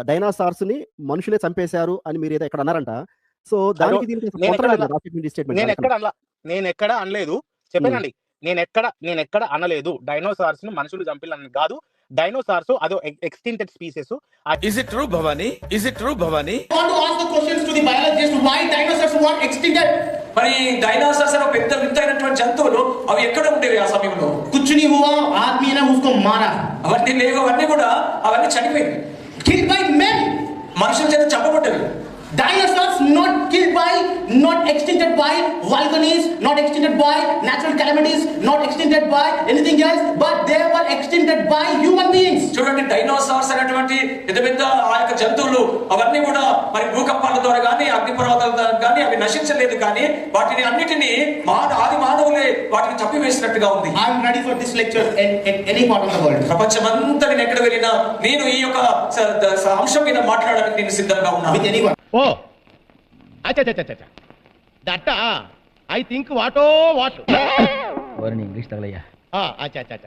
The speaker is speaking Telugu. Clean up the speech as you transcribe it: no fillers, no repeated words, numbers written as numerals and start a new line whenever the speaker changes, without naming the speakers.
డైనోసార్స్‌ని మనుషులే చంపేశారు అని మీరేదో ఇక్కడ అన్నారంట. సో, దానికి దీనికి అసలు పొంతన లేదు కదా! స్టేట్‌మెంట్ ఈ స్టేట్‌మెంట్
నేనెక్కడ అనలా. నేనెక్కడ అనలేదు. చెప్పానండి. నేనెక్కడ అనలేదు. డైనోసార్స్‌ని మనుషులు చంపిల్లని గాదు. డైనోసార్స్ అదో ఎక్స్‌టింక్టెడ్ species.
Is it true, Bhavani? Is it true, Bhavani?
I want to ask the questions to the biologists why dinosaurs were extincted.
మరి డైనోసార్స్ అనే పెద్ద వింతైనటువంటి జంతువులు అవి ఎక్కడ ఉండేవి ఆ సమయంలో?
कुछ नहीं हुआ, आदमी ने उसको मारा.
అవన్నీ లేవు, అవన్నీ కూడా అవన్నీ చనిపోయింది.
Killed by men.
మనుషుల చేత చంపబడ్డవి.
Dinosaurs not killed by, not extincted by volcanoes, not extincted by natural calamities, not extincted by anything else, but they were extincted by human beings.
చూడండి, డైనోసార్స్ అనేటువంటి పెద్ద పెద్ద ఆ యొక్క జంతువులు అవన్నీ కూడా మరి భూకంపాల ద్వారా కానీ అగ్నిపర్వతాల ద్వారా కానీ అవి నశించలేదు, కానీ వాటిని అన్నిటినీ ఆది మానవులే వాటిని చంపివేసినట్టుగా ఉంది.
I am ready for this lecture in any part of the world.
ప్రపంచమంతా నేను ఎక్కడ వెళ్ళినా నేను ఈ యొక్క అంశం మీద మాట్లాడడానికి నేను సిద్ధంగా ఉన్నాను.
With anyone.
ఓ అచ్చచ్చచ్చచ్చ that I think what what
English తగలయ్యా.
అచ్చచ్చచ్చ